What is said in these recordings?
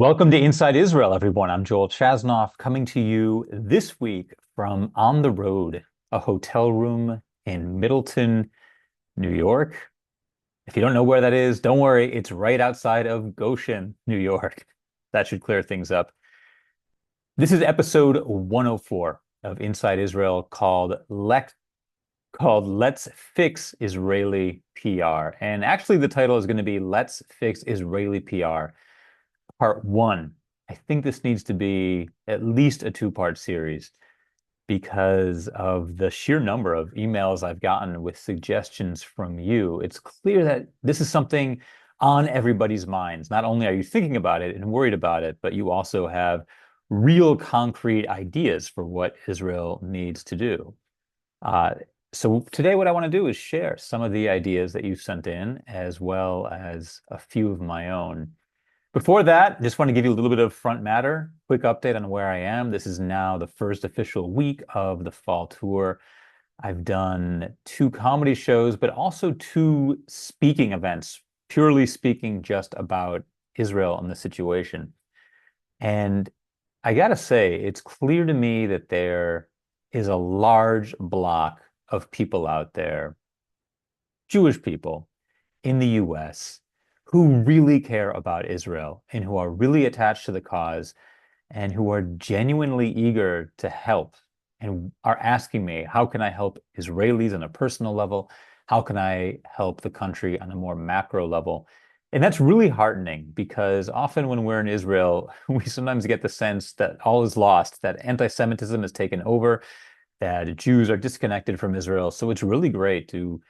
Welcome to Inside Israel, everyone. I'm Joel Chasnoff coming to you this week from On the Road, a hotel room in Middleton, New York. If you don't know where that is, don't worry. It's right outside of Goshen, New York. That should clear things up. This is episode 104 of Inside Israel called Let's Fix Israeli PR. And actually the title is going to be Let's Fix Israeli PR. Part one. I think this needs to be at least a two-part series because of the sheer number of emails I've gotten with suggestions from you. It's clear that this is something on everybody's minds. Not only are you thinking about it and worried about it, but you also have real concrete ideas for what Israel needs to do. Uh, so today, what I want to do is share some of the ideas that you've sent in, as well as a few of my own. Before that, just want to give you a little bit of front matter, quick update on where I am. This is now the first official week of the fall tour. I've done two comedy shows, but also two speaking events, purely speaking just about Israel and the situation. And I gotta say, it's clear to me that there is a large block of people out there, Jewish people in the US, who really care about Israel and who are really attached to the cause and who are genuinely eager to help and are asking me, how can I help Israelis on a personal level? How can I help the country on a more macro level? And that's really heartening because often when we're in Israel, we sometimes get the sense that all is lost, that anti-Semitism has taken over, that Jews are disconnected from Israel. So it's really great to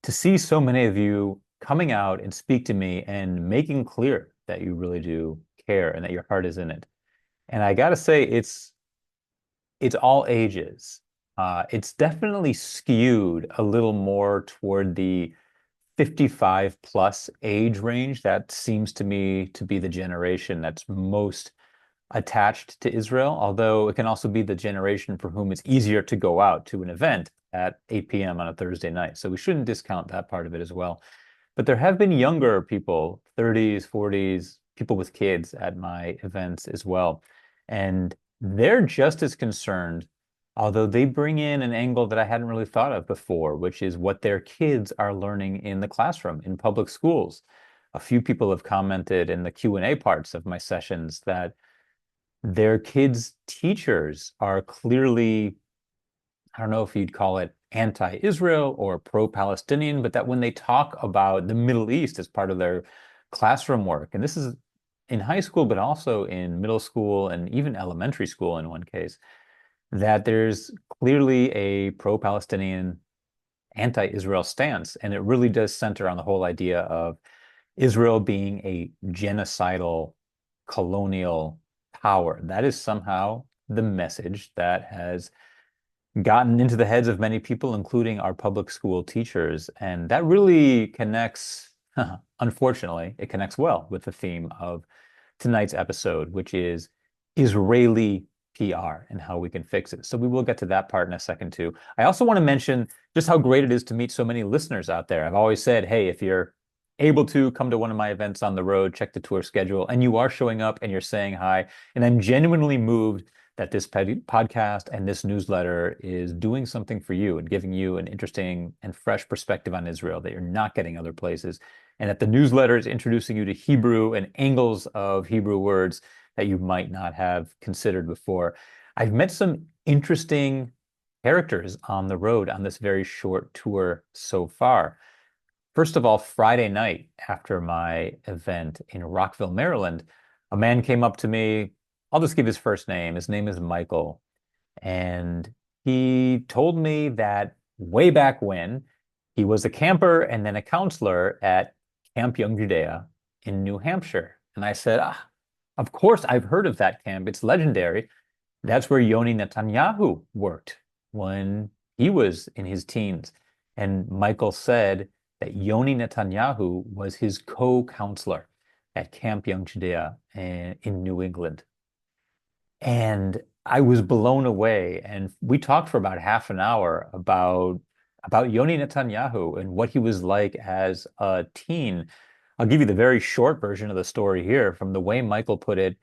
see so many of you coming out and speak to me and making clear that you really do care and that your heart is in it. And I gotta say, it's all ages. It's definitely skewed a little more toward the 55 plus age range. That seems to me to be the generation that's most attached to Israel, although it can also be the generation for whom it's easier to go out to an event at 8 p.m. on a Thursday night. So we shouldn't discount that part of it as well. But there have been younger people, 30s, 40s, people with kids at my events as well. And they're just as concerned, although they bring in an angle that I hadn't really thought of before, which is what their kids are learning in the classroom, in public schools. A few people have commented in the Q&A parts of my sessions that their kids' teachers are clearly, I don't know if you'd call it anti-Israel or pro-Palestinian, but that when they talk about the Middle East as part of their classroom work, and this is in high school, but also in middle school and even elementary school in one case, that there's clearly a pro-Palestinian, anti-Israel stance. And it really does center on the whole idea of Israel being a genocidal colonial power. That is somehow the message that has gotten into the heads of many people, including our public school teachers. And that really connects, unfortunately, it connects well with the theme of tonight's episode, which is Israeli PR and how we can fix it. So we will get to that part in a second too. I also want to mention just how great it is to meet so many listeners out there. I've always said, hey, if you're able to come to one of my events on the road, check the tour schedule, and you are showing up and you're saying hi. And I'm genuinely moved that this podcast and this newsletter is doing something for you and giving you an interesting and fresh perspective on Israel that you're not getting other places. And that the newsletter is introducing you to Hebrew and angles of Hebrew words that you might not have considered before. I've met some interesting characters on the road on this very short tour so far. First of all, Friday night after my event in Rockville, Maryland, a man came up to me. I'll just give his first name. His name is Michael. And he told me that way back when he was a camper and then a counselor at Camp Young Judea in New Hampshire. And I said, of course, I've heard of that camp. It's legendary. That's where Yoni Netanyahu worked when he was in his teens. And Michael said that Yoni Netanyahu was his co-counselor at Camp Young Judea in New England. And I was blown away. And we talked for about half an hour about Yoni Netanyahu and what he was like as a teen I'll give you the very short version of the story here. From the way Michael put it,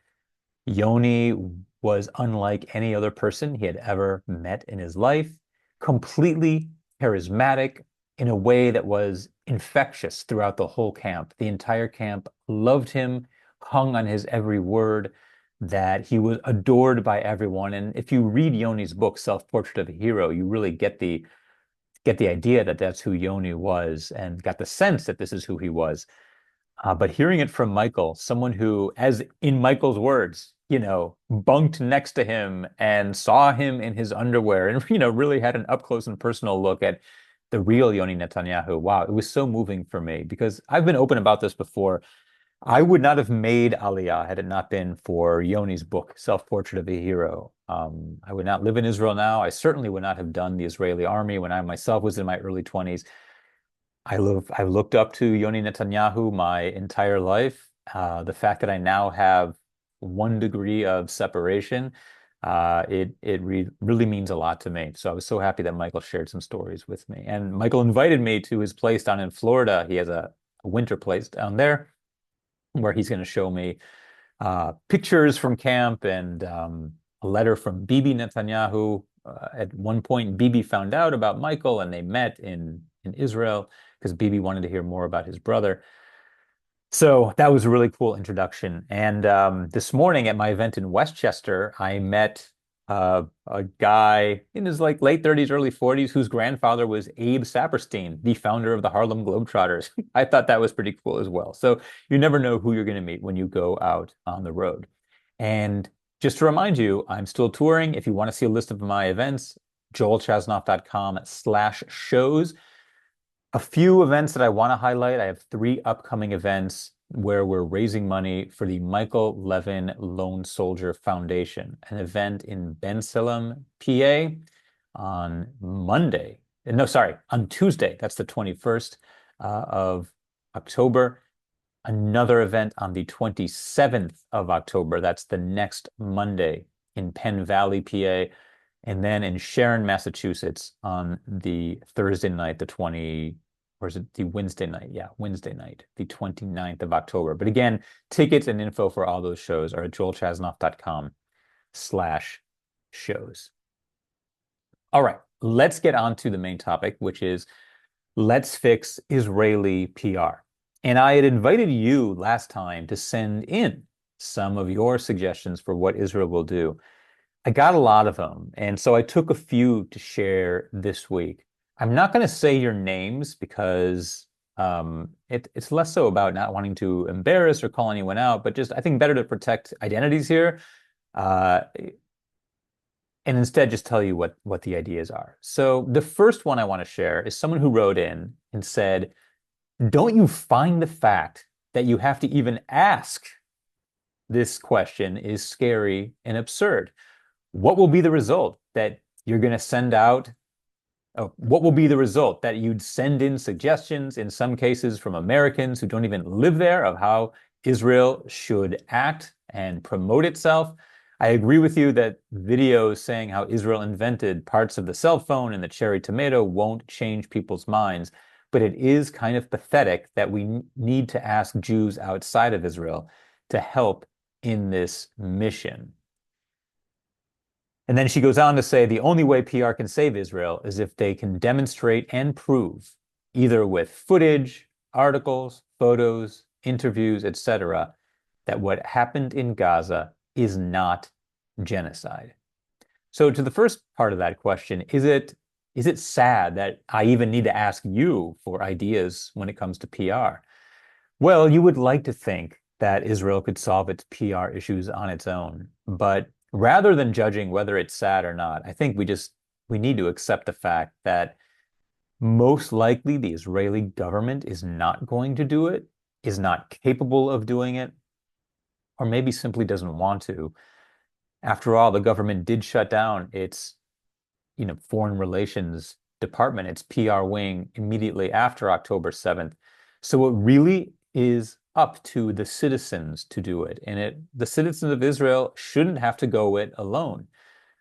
Yoni was unlike any other person he had ever met in his life, completely charismatic in a way that was infectious throughout the whole camp. The entire camp loved him, hung on his every word, that he was adored by everyone. And if you read Yoni's book, Self-Portrait of a Hero, you really get the idea that that's who Yoni was and got the sense that this is who he was. But hearing it from Michael, someone who, as in Michael's words, bunked next to him and saw him in his underwear and, really had an up close and personal look at the real Yoni Netanyahu. Wow, it was so moving for me because I've been open about this before. I would not have made Aliyah had it not been for Yoni's book, Self-Portrait of a Hero. I would not live in Israel now. I certainly would not have done the Israeli army when I myself was in my early 20s. I've looked up to Yoni Netanyahu my entire life. The fact that I now have 1 degree of separation, it really means a lot to me. So I was so happy that Michael shared some stories with me. And Michael invited me to his place down in Florida. He has a winter place down there where he's going to show me pictures from camp and a letter from Bibi Netanyahu. At one point, Bibi found out about Michael and they met in Israel because Bibi wanted to hear more about his brother. So that was a really cool introduction. And this morning at my event in Westchester, I met a guy in his like late 30s, early 40s, whose grandfather was Abe Saperstein, the founder of the Harlem Globetrotters. I thought that was pretty cool as well. So you never know who you're going to meet when you go out on the road. And just to remind you, I'm still touring. If you want to see a list of my events, joelchasnoff.com/shows. A few events that I want to highlight. I have 3 upcoming events where we're raising money for the Michael Levin Lone Soldier Foundation, an event in Ben Salem, PA on Monday. No, sorry, on Tuesday. That's the 21st of October. Another event on the 27th of October. That's the next Monday in Penn Valley, PA. And then in Sharon, Massachusetts on the Thursday night, or is it the Wednesday night? Yeah, Wednesday night, the 29th of October. But again, tickets and info for all those shows are at joelchasnoff.com/shows. All right, let's get on to the main topic, which is let's fix Israeli PR. And I had invited you last time to send in some of your suggestions for what Israel will do. I got a lot of them, and so I took a few to share this week. I'm not going to say your names because it's less so about not wanting to embarrass or call anyone out, but just I think better to protect identities here, uh, and instead just tell you what the ideas are. So the first one I want to share is someone who wrote in and said, "Don't you find the fact that you have to even ask this question is scary and absurd? What will be the result that you're going to send out? What will be the result that you'd send in suggestions, in some cases from Americans who don't even live there, of how Israel should act and promote itself?" I agree with you that videos saying how Israel invented parts of the cell phone and the cherry tomato won't change people's minds, but it is kind of pathetic that we need to ask Jews outside of Israel to help in this mission. And then she goes on to say the only way PR can save Israel is if they can demonstrate and prove, either with footage, articles, photos, interviews, etc., that what happened in Gaza is not genocide. So to the first part of that question, is it sad that I even need to ask you for ideas when it comes to PR? Well, you would like to think that Israel could solve its PR issues on its own, but rather than judging whether it's sad or not, I think we need to accept the fact that most likely the Israeli government is not going to do it, is not capable of doing it, or maybe simply doesn't want to. After all, the government did shut down its, foreign relations department, its PR wing immediately after October 7th. So it really is up to the citizens to do it. And the citizens of Israel shouldn't have to go it alone.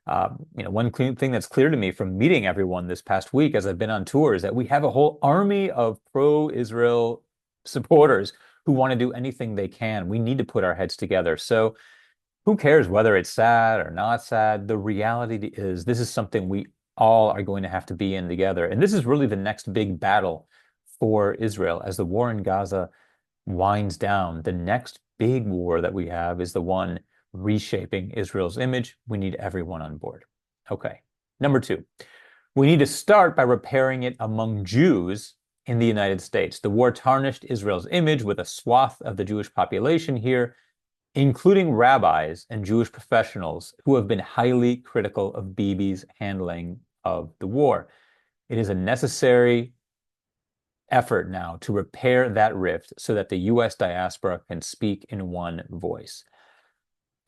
One thing that's clear to me from meeting everyone this past week as I've been on tour is that we have a whole army of pro-Israel supporters who want to do anything they can. We need to put our heads together. So who cares whether it's sad or not sad? The reality is this is something we all are going to have to be in together. And this is really the next big battle for Israel as the war in Gaza winds down. The next big war that we have is the one reshaping Israel's image. We need everyone on board. Okay. Number two, we need to start by repairing it among Jews in the United States. The war tarnished Israel's image with a swath of the Jewish population here, including rabbis and Jewish professionals who have been highly critical of Bibi's handling of the war. It is a necessary effort now to repair that rift so that the US diaspora can speak in one voice.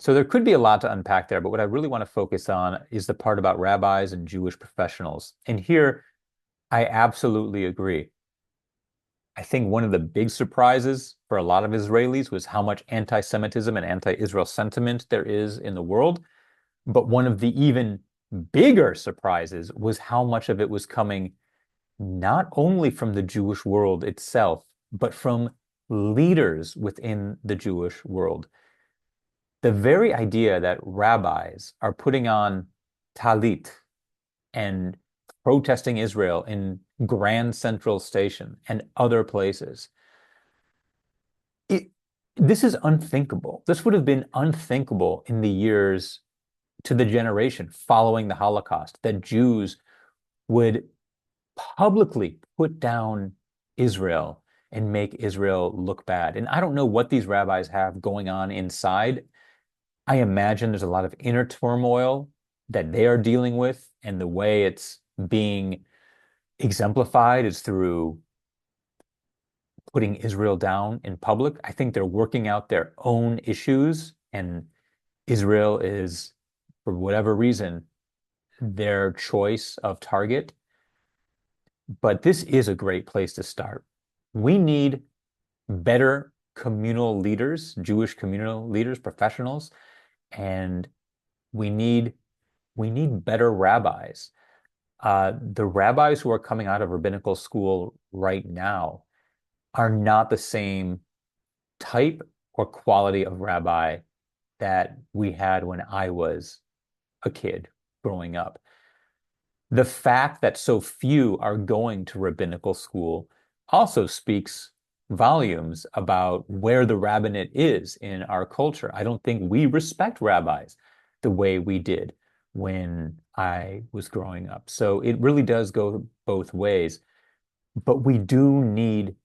So there could be a lot to unpack there, but what I really want to focus on is the part about rabbis and Jewish professionals. And here, I absolutely agree. I think one of the big surprises for a lot of Israelis was how much anti-Semitism and anti-Israel sentiment there is in the world. But one of the even bigger surprises was how much of it was coming not only from the Jewish world itself, but from leaders within the Jewish world. The very idea that rabbis are putting on talit and protesting Israel in Grand Central Station and other places, this is unthinkable. This would have been unthinkable in the years to the generation following the Holocaust, that Jews would publicly put down Israel and make Israel look bad. And I don't know what these rabbis have going on inside. I imagine there's a lot of inner turmoil that they are dealing with, and the way it's being exemplified is through putting Israel down in public. I think they're working out their own issues, and Israel is, for whatever reason, their choice of target. But this is a great place to start. We need better communal leaders, Jewish communal leaders, professionals, and we need better rabbis. The rabbis who are coming out of rabbinical school right now are not the same type or quality of rabbi that we had when I was a kid growing up. The fact that so few are going to rabbinical school also speaks volumes about where the rabbinate is in our culture. I don't think we respect rabbis the way we did when I was growing up. So it really does go both ways. But we need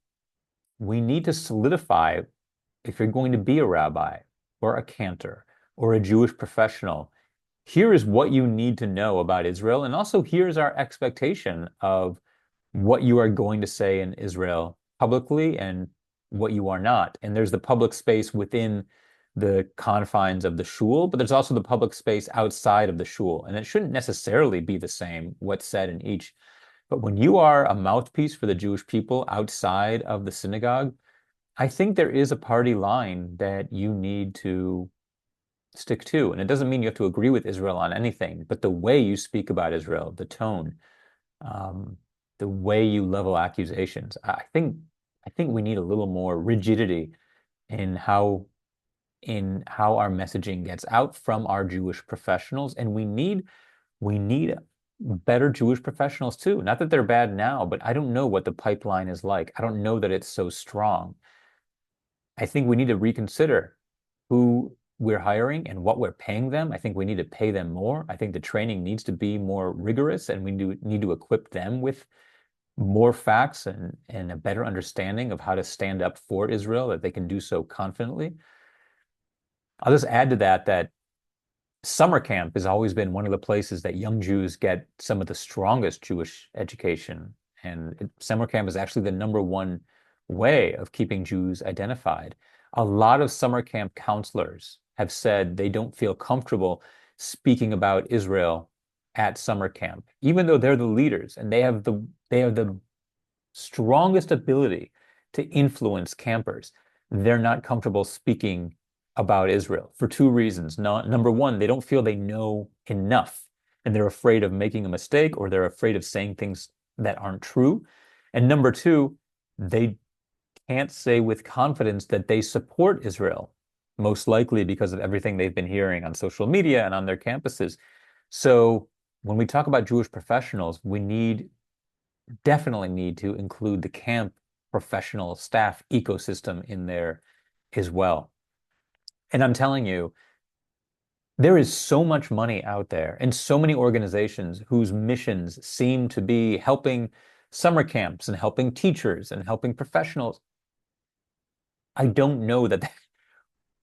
to solidify, if you're going to be a rabbi or a cantor or a Jewish professional, here is what you need to know about Israel. And also here's our expectation of what you are going to say in Israel publicly and what you are not. And there's the public space within the confines of the shul, but there's also the public space outside of the shul. And it shouldn't necessarily be the same what's said in each. But when you are a mouthpiece for the Jewish people outside of the synagogue, I think there is a party line that you need to stick to. And it doesn't mean you have to agree with Israel on anything, but the way you speak about Israel, the tone, the way you level accusations, I think we need a little more rigidity in how our messaging gets out from our Jewish professionals. And we need better Jewish professionals too. Not that they're bad now, but I don't know what the pipeline is like. I don't know that it's so strong. I think we need to reconsider who we're hiring and what we're paying them. I think we need to pay them more. I think the training needs to be more rigorous, and we need to equip them with more facts and a better understanding of how to stand up for Israel, that they can do so confidently. I'll just add to that summer camp has always been one of the places that young Jews get some of the strongest Jewish education. And summer camp is actually the number one way of keeping Jews identified. A lot of summer camp counselors have said they don't feel comfortable speaking about Israel at summer camp, even though they're the leaders and they have the strongest ability to influence campers. They're not comfortable speaking about Israel for two reasons. Number one, they don't feel they know enough, and they're afraid of making a mistake, or they're afraid of saying things that aren't true. And number two, they can't say with confidence that they support Israel, most likely because of everything they've been hearing on social media and on their campuses. So when we talk about Jewish professionals, we definitely need to include the camp professional staff ecosystem in there as well. And I'm telling you, there is so much money out there and so many organizations whose missions seem to be helping summer camps and helping teachers and helping professionals. I don't know that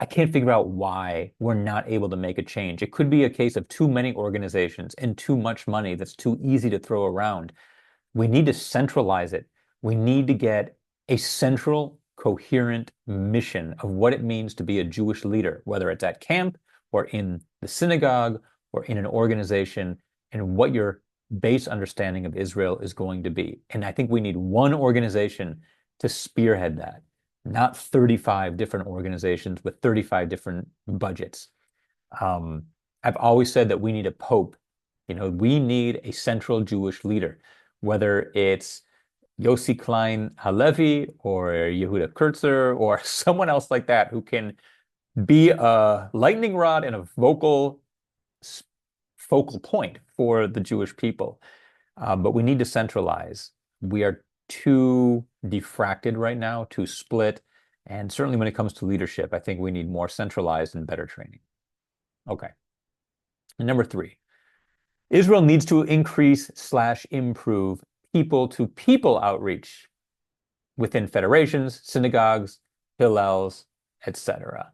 I can't figure out why we're not able to make a change. It could be a case of too many organizations and too much money that's too easy to throw around. We need to centralize it. We need to get a central, coherent mission of what it means to be a Jewish leader, whether it's at camp or in the synagogue or in an organization, and what your base understanding of Israel is going to be. And I think we need one organization to spearhead that, not 35 different organizations with 35 different budgets. Um, I've always said that we need a pope. We need a central Jewish leader, whether it's Yossi Klein Halevi or Yehuda Kurtzer or someone else like that who can be a lightning rod and a focal point for the Jewish people. But we need to centralize. We are too diffracted right now, too split. And certainly when it comes to leadership, I think we need more centralized and better training. Okay. And number 3, Israel needs to increase/improve people-to-people outreach within federations, synagogues, hillels, etc.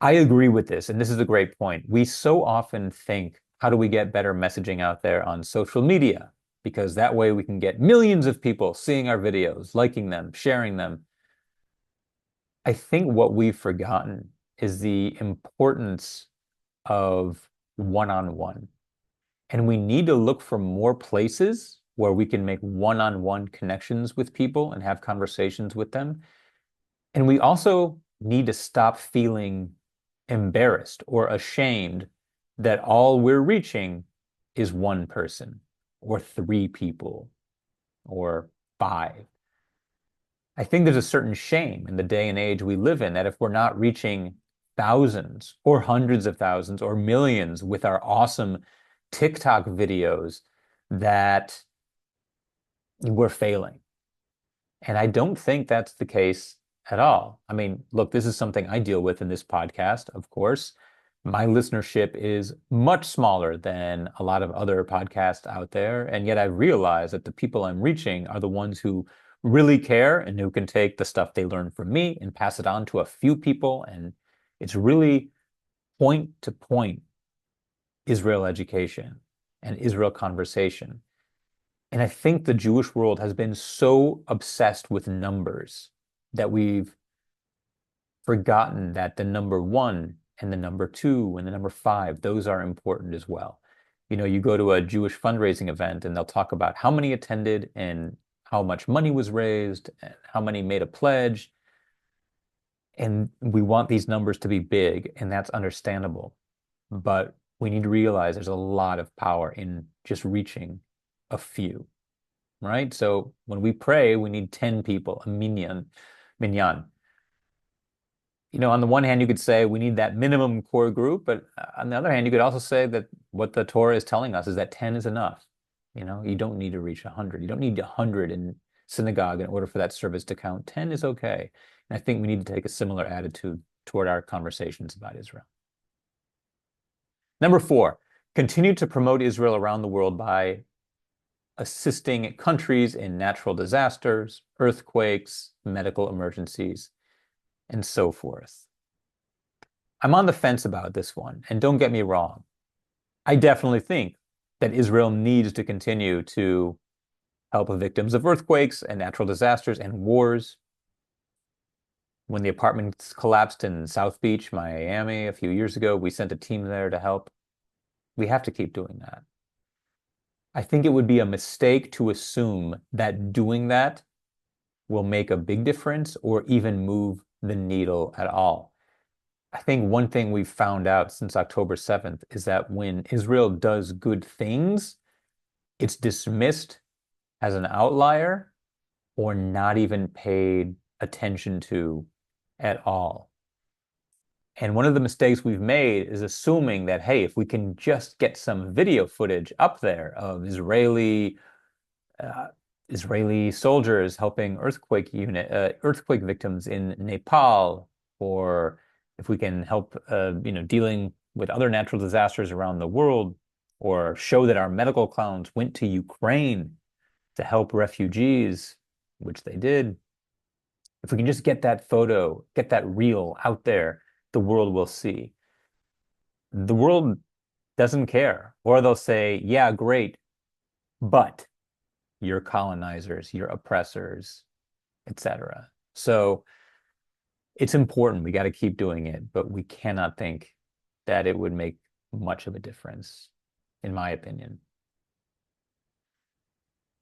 I agree with this, and this is a great point. We so often think, how do we get better messaging out there on social media? Because that way we can get millions of people seeing our videos, liking them, sharing them. I think what we've forgotten is the importance of one-on-one. And we need to look for more places where we can make one-on-one connections with people and have conversations with them. And we also need to stop feeling embarrassed or ashamed that all we're reaching is one person or 3 people or 5. I think there's a certain shame in the day and age we live in that if we're not reaching thousands or hundreds of thousands or millions with our awesome TikTok videos, that we're failing. And I don't think that's the case at all. I mean, look, this is something I deal with in this podcast, of course. My listenership is much smaller than a lot of other podcasts out there. And yet I realize that the people I'm reaching are the ones who really care and who can take the stuff they learn from me and pass it on to a few people. And it's really point to point Israel education and Israel conversation. And I think the Jewish world has been so obsessed with numbers that we've forgotten that the number 1 and the number 2 and the number 5, those are important as well. You go to a Jewish fundraising event and they'll talk about how many attended and how much money was raised and how many made a pledge. And we want these numbers to be big, and that's understandable. But we need to realize there's a lot of power in just reaching a few, right? So when we pray, we need 10 people, a minyan. On the one hand, you could say we need that minimum core group, but on the other hand, you could also say that what the Torah is telling us is that 10 is enough. You don't need to reach 100. You don't need 100 in synagogue in order for that service to count. 10 is okay. And I think we need to take a similar attitude toward our conversations about Israel. Number 4, continue to promote Israel around the world by assisting countries in natural disasters, earthquakes, medical emergencies, and so forth. I'm on the fence about this one, and don't get me wrong. I definitely think that Israel needs to continue to help victims of earthquakes and natural disasters and wars. When the apartments collapsed in South Beach, Miami, a few years ago, we sent a team there to help. We have to keep doing that. I think it would be a mistake to assume that doing that will make a big difference or even move the needle at all. I think one thing we've found out since October 7th is that when Israel does good things, it's dismissed as an outlier or not even paid attention to at all. And one of the mistakes we've made is assuming that, hey, if we can just get some video footage up there of uh, Israeli soldiers helping earthquake victims in Nepal, or if we can help dealing with other natural disasters around the world, or show that our medical clowns went to Ukraine to help refugees, which they did. If we can just get that photo, get that reel out there, the world will see. The world doesn't care. Or they'll say, yeah, great, but you're colonizers, you're oppressors, etc. So it's important. We got to keep doing it, but we cannot think that it would make much of a difference, in my opinion.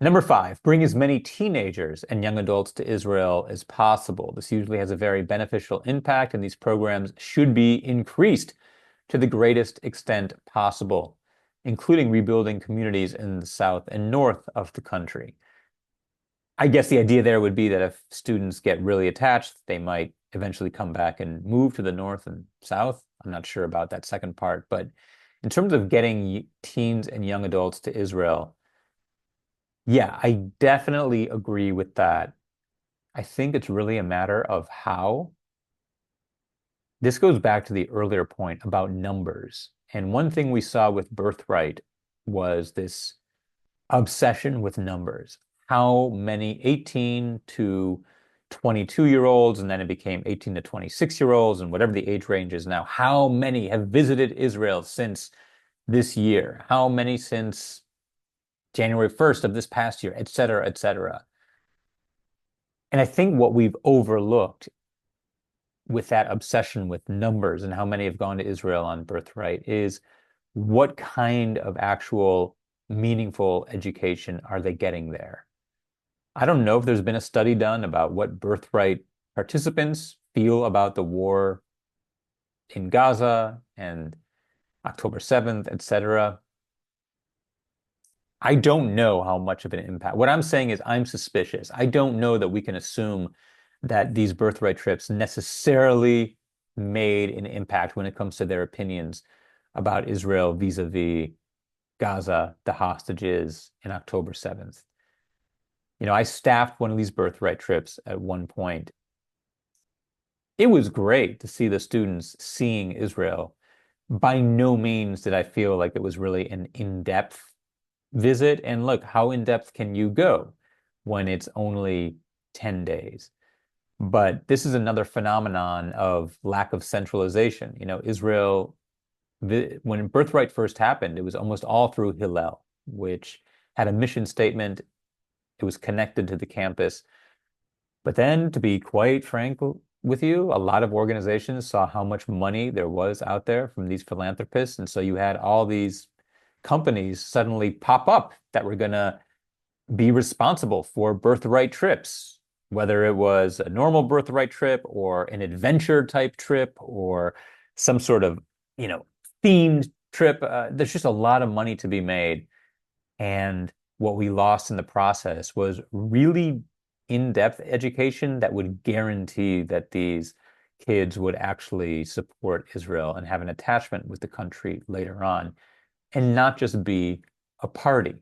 Number five, bring as many teenagers and young adults to Israel as possible. This usually has a very beneficial impact, and these programs should be increased to the greatest extent possible, including rebuilding communities in the south and north of the country. I guess the idea there would be that if students get really attached, they might eventually come back and move to the north and south. I'm not sure about that second part, but in terms of getting teens and young adults to Israel, yeah, I definitely agree with that. I think it's really a matter of how. This goes back to the earlier point about numbers. And one thing we saw with Birthright was this obsession with numbers. How many 18 to 22-year-olds, and then it became 18 to 26-year-olds, and whatever the age range is now, how many have visited Israel since this year? How many since January 1st of this past year, et cetera, et cetera. And I think what we've overlooked with that obsession with numbers and how many have gone to Israel on Birthright is what kind of actual meaningful education are they getting there? I don't know if there's been a study done about what Birthright participants feel about the war in Gaza and October 7th, et cetera. I don't know how much of an impact. What I'm saying is I'm suspicious. I don't know that we can assume that these birthright trips necessarily made an impact when it comes to their opinions about Israel vis-a-vis Gaza, the hostages, and October 7th. I staffed one of these birthright trips at one point. It was great to see the students seeing Israel. By no means did I feel like it was really an in-depth visit. And look, how in depth can you go when it's only 10 days? But this is another phenomenon of lack of centralization. Israel, when Birthright first happened, it was almost all through Hillel, which had a mission statement. It was connected to the campus. But then, to be quite frank with you, a lot of organizations saw how much money there was out there from these philanthropists. And so you had all these companies suddenly pop up that were going to be responsible for birthright trips, whether it was a normal birthright trip or an adventure type trip or some sort of, themed trip. There's just a lot of money to be made. And what we lost in the process was really in-depth education that would guarantee that these kids would actually support Israel and have an attachment with the country later on and not just be a party.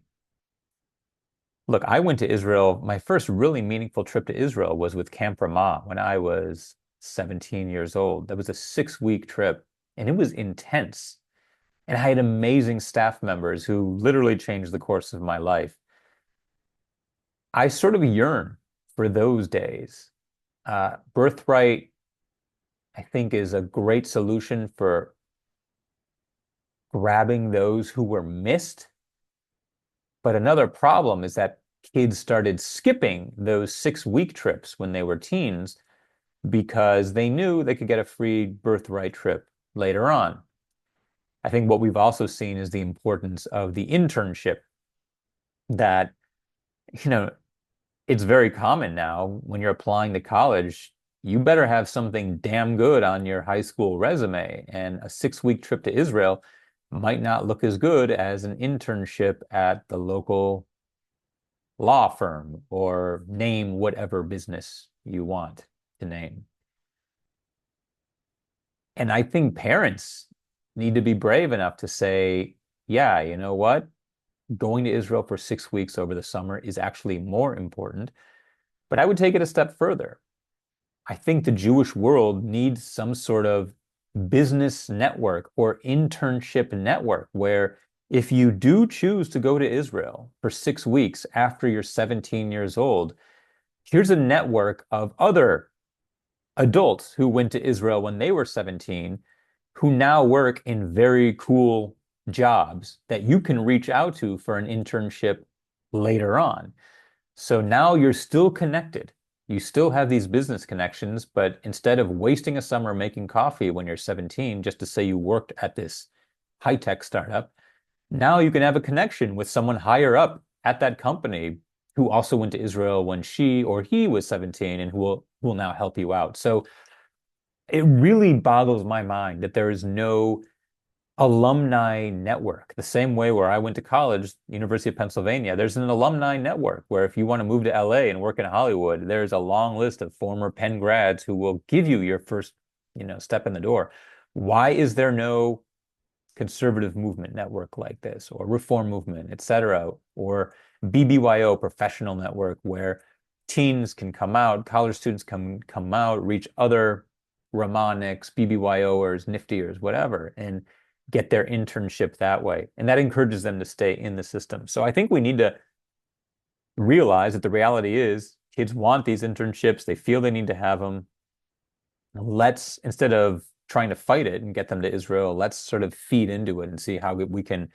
Look, I went to Israel. My first really meaningful trip to Israel was with Camp Ramah when I was 17 years old. That was a 6-week trip, and it was intense. And I had amazing staff members who literally changed the course of my life. I sort of yearn for those days. Birthright, I think, is a great solution for grabbing those who were missed. But another problem is that kids started skipping those 6-week trips when they were teens because they knew they could get a free birthright trip later on. I think what we've also seen is the importance of the internship that, you know, it's very common now when you're applying to college, you better have something damn good on your high school resume. And a 6-week trip to Israel might not look as good as an internship at the local law firm or name whatever business you want to name. And I think parents need to be brave enough to say, yeah, you know what? Going to Israel for 6 weeks over the summer is actually more important. But I would take it a step further. I think the Jewish world needs some sort of business network or internship network where if you do choose to go to Israel for 6 weeks after you're 17 years old, here's a network of other adults who went to Israel when they were 17 who now work in very cool jobs that you can reach out to for an internship later on. So now you're still connected. You still have these business connections, but instead of wasting a summer making coffee when you're 17 just to say you worked at this high-tech startup, now you can have a connection with someone higher up at that company who also went to Israel when she or he was 17 and who will now help you out. So it really boggles my mind that there is no alumni network. The same way where I went to college, University of Pennsylvania, there's an alumni network where if you want to move to LA and work in Hollywood, there's a long list of former Penn grads who will give you your first, step in the door. Why is there no conservative movement network like this, or reform movement, et cetera, or BBYO professional network where teens can come out, college students come out, reach other Ramonics, BBYOers, Niftyers, whatever, and get their internship that way. And that encourages them to stay in the system. So I think we need to realize that the reality is kids want these internships. They feel they need to have them. Let's, instead of trying to fight it and get them to Israel, let's sort of feed into it and see how we can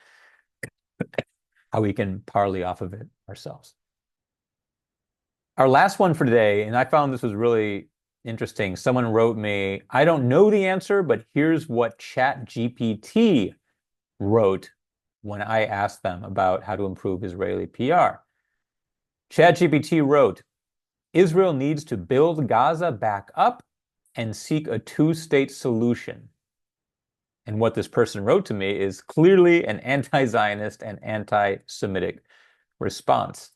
parlay off of it ourselves. Our last one for today, and I found this was really interesting. Someone wrote me, I don't know the answer, but here's what ChatGPT wrote when I asked them about how to improve Israeli PR. ChatGPT wrote, Israel needs to build Gaza back up and seek a two-state solution. And what this person wrote to me is clearly an anti-Zionist and anti-Semitic response.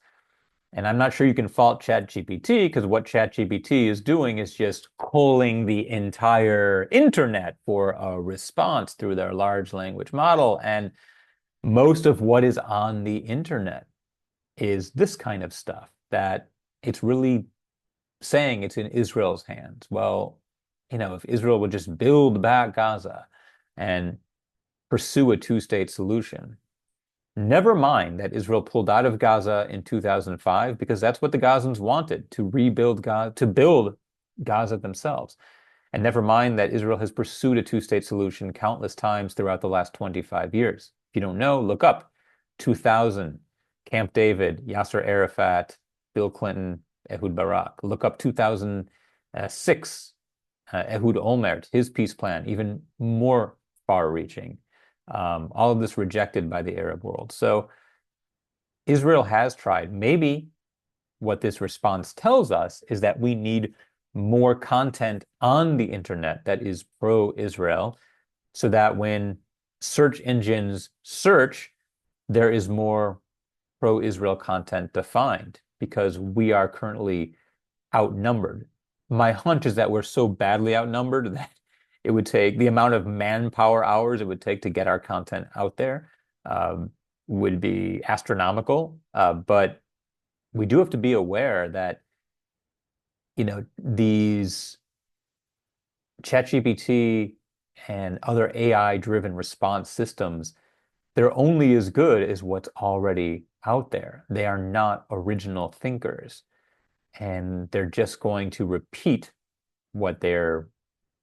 And I'm not sure you can fault ChatGPT because what ChatGPT is doing is just calling the entire internet for a response through their large language model. And most of what is on the internet is this kind of stuff that it's really saying it's in Israel's hands. Well, if Israel would just build back Gaza and pursue a two-state solution, never mind that Israel pulled out of Gaza in 2005 because that's what the Gazans wanted, to rebuild Gaza, to build Gaza themselves. And never mind that Israel has pursued a two-state solution countless times throughout the last 25 years. If you don't know, look up 2000, Camp David, Yasser Arafat, Bill Clinton, Ehud Barak. Look up 2006, Ehud Olmert, his peace plan, even more far-reaching. All of this rejected by the Arab world. So Israel has tried. Maybe what this response tells us is that we need more content on the internet that is pro-Israel so that when search engines search, there is more pro-Israel content defined because we are currently outnumbered. My hunch is that we're so badly outnumbered that it would take the amount of manpower hours it would take to get our content out there would be astronomical. But we do have to be aware that, these ChatGPT and other AI-driven response systems, they're only as good as what's already out there. They are not original thinkers, and they're just going to repeat what they're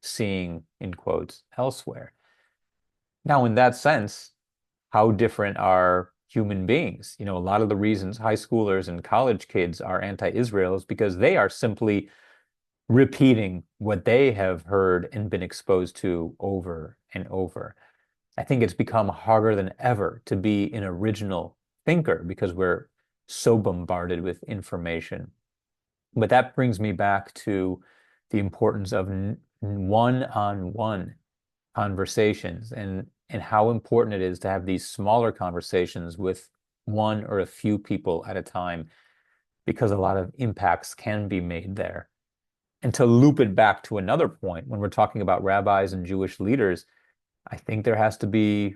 seeing, in quotes, elsewhere. Now, in that sense, how different are human beings? A lot of the reasons high schoolers and college kids are anti-Israel is because they are simply repeating what they have heard and been exposed to over and over. I think it's become harder than ever to be an original thinker because we're so bombarded with information. But that brings me back to the importance of one-on-one conversations and how important it is to have these smaller conversations with one or a few people at a time. because a lot of impacts can be made there. And to loop it back to another point, when we're talking about rabbis and Jewish leaders, I think there has to be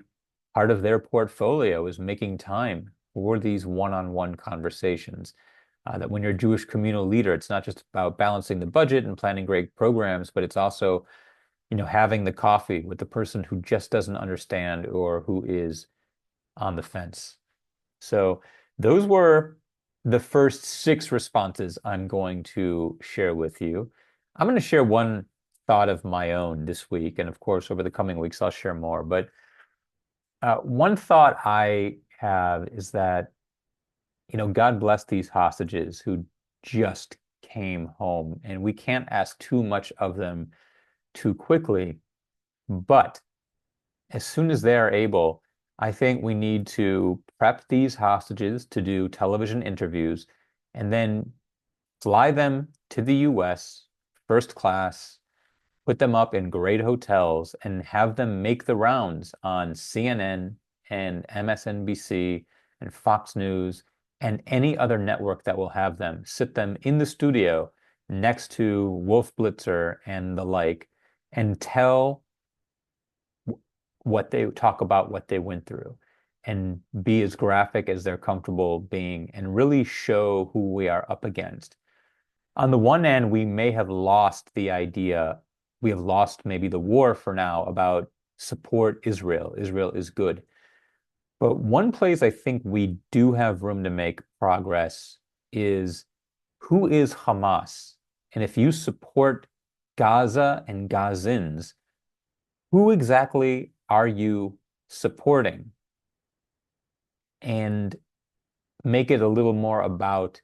part of their portfolio is making time for these one-on-one conversations. That when you're a Jewish communal leader, it's not just about balancing the budget and planning great programs, but it's also, having the coffee with the person who just doesn't understand or who is on the fence. So those were the first six responses I'm going to share with you. I'm going to share one thought of my own this week, and of course, over the coming weeks, I'll share more. But one thought I have is that, God bless these hostages who just came home, and we can't ask too much of them too quickly. But as soon as they are able, I think we need to prep these hostages to do television interviews and then fly them to the US first class, put them up in great hotels, and have them make the rounds on CNN and MSNBC and Fox News and any other network that will have them, sit them in the studio next to Wolf Blitzer and the like, and tell what they talk about, what they went through, and be as graphic as they're comfortable being, and really show who we are up against. On the one end, we may have lost the idea, we have lost maybe the war for now about support Israel. Israel is good. But one place I think we do have room to make progress is who is Hamas? And if you support Gaza and Gazans, who exactly are you supporting? And make it a little more about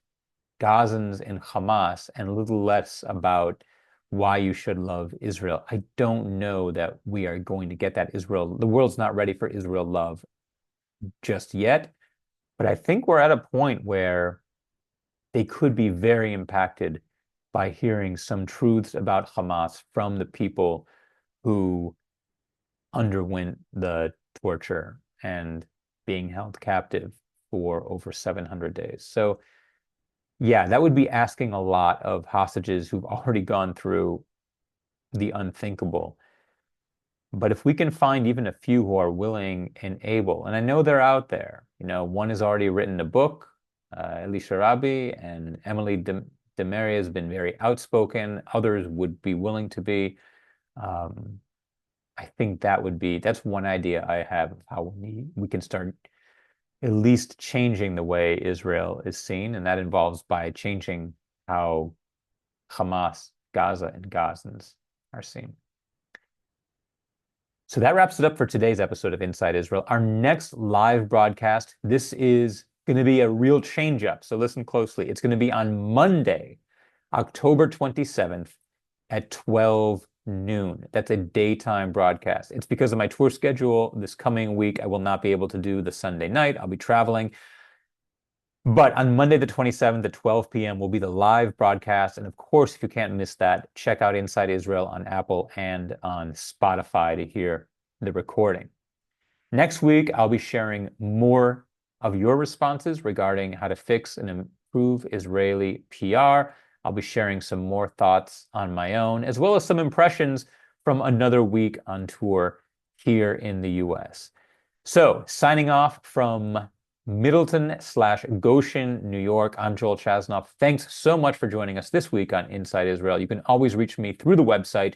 Gazans and Hamas and a little less about why you should love Israel. I don't know that we are going to get that Israel. The world's not ready for Israel love just yet, but I think we're at a point where they could be very impacted by hearing some truths about Hamas from the people who underwent the torture and being held captive for over 700 days. So, yeah, that would be asking a lot of hostages who've already gone through the unthinkable. But if we can find even a few who are willing and able, and I know they're out there, one has already written a book, Elisha Rabi, and Emily Demaria has been very outspoken. Others would be willing to be. I think that's one idea I have of how we can start at least changing the way Israel is seen, and that involves by changing how Hamas, Gaza, and Gazans are seen. So that wraps it up for today's episode of Inside Israel. Our next live broadcast, this is going to be a real change up. So listen closely. It's going to be on Monday, October 27th at 12 noon. That's a daytime broadcast. It's because of my tour schedule this coming week. I will not be able to do the Sunday night. I'll be traveling. But on Monday, the 27th at 12 p.m. will be the live broadcast. And of course, if you can't miss that, check out Inside Israel on Apple and on Spotify to hear the recording. Next week, I'll be sharing more of your responses regarding how to fix and improve Israeli PR. I'll be sharing some more thoughts on my own, as well as some impressions from another week on tour here in the US. So, signing off from Middleton/Goshen, New York. I'm Joel Chasnoff. Thanks so much for joining us this week on Inside Israel. You can always reach me through the website,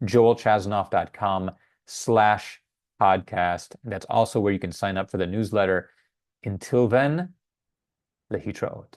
joelchasnoff.com/podcast. That's also where you can sign up for the newsletter. Until then, lehitraot.